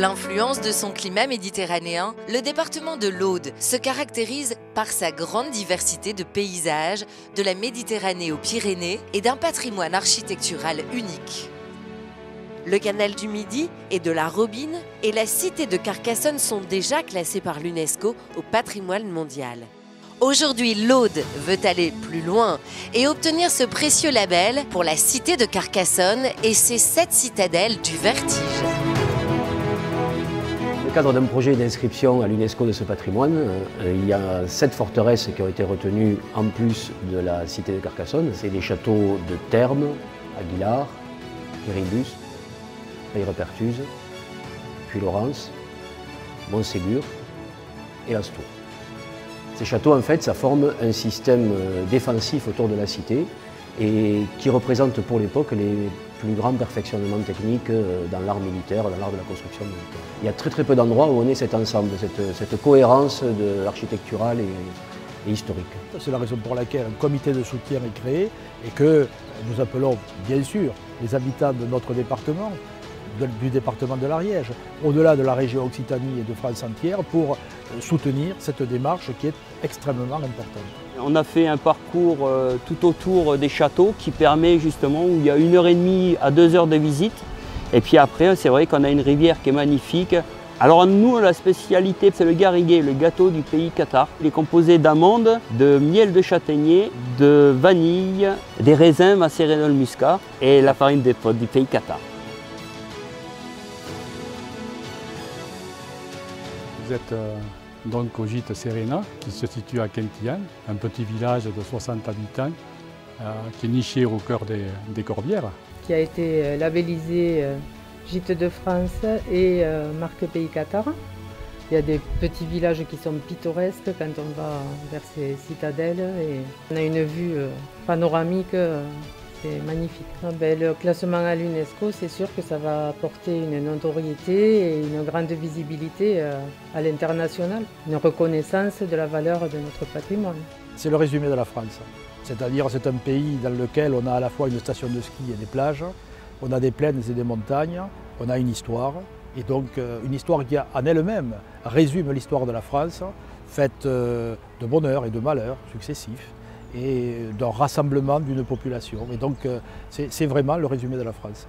l'influence de son climat méditerranéen, le département de l'Aude se caractérise par sa grande diversité de paysages, de la Méditerranée aux Pyrénées et d'un patrimoine architectural unique. Le canal du Midi et de la Robine et la cité de Carcassonne sont déjà classés par l'UNESCO au patrimoine mondial. Aujourd'hui, l'Aude veut aller plus loin et obtenir ce précieux label pour la cité de Carcassonne et ses 7 citadelles du vertige. Dans le cadre d'un projet d'inscription à l'UNESCO de ce patrimoine, il y a 7 forteresses qui ont été retenues en plus de la cité de Carcassonne. C'est les châteaux de Termes, Aguilar, Quéribus, Peyrepertuse, puis Laurence, Montségur et Lastours. Ces châteaux, en fait, ça forme un système défensif autour de la cité et qui représente pour l'époque les plus grands perfectionnements techniques dans l'art militaire, dans l'art de la construction militaire. Il y a très peu d'endroits où on est cet ensemble, cette cohérence architecturale et historique. C'est la raison pour laquelle un comité de soutien est créé et que nous appelons bien sûr les habitants de notre département, du département de l'Ariège, au-delà de la région Occitanie et de France entière, pour soutenir cette démarche qui est extrêmement importante. On a fait un parcours tout autour des châteaux qui permet justement, où il y a 1h30 à 2 heures de visite. Et puis après, c'est vrai qu'on a une rivière qui est magnifique. Alors nous, la spécialité, c'est le gariguet, le gâteau du pays Qatar. Il est composé d'amandes, de miel de châtaignier, de vanille, des raisins macérés dans le muscat et la farine d'épeautre du pays Qatar. Vous êtes donc au gîte Serena, qui se situe à Quintillan, un petit village de 60 habitants qui est niché au cœur des Corbières. Qui a été labellisé Gîte de France et marque Pays Qatar. Il y a des petits villages qui sont pittoresques quand on va vers ces citadelles et on a une vue panoramique. C'est magnifique. Le classement à l'UNESCO, c'est sûr que ça va apporter une notoriété et une grande visibilité à l'international, une reconnaissance de la valeur de notre patrimoine. C'est le résumé de la France. C'est-à-dire c'est un pays dans lequel on a à la fois une station de ski et des plages, on a des plaines et des montagnes, on a une histoire, et donc une histoire qui en elle-même résume l'histoire de la France, faite de bonheur et de malheur successifs, et d'un rassemblement d'une population. Et donc c'est vraiment le résumé de la France.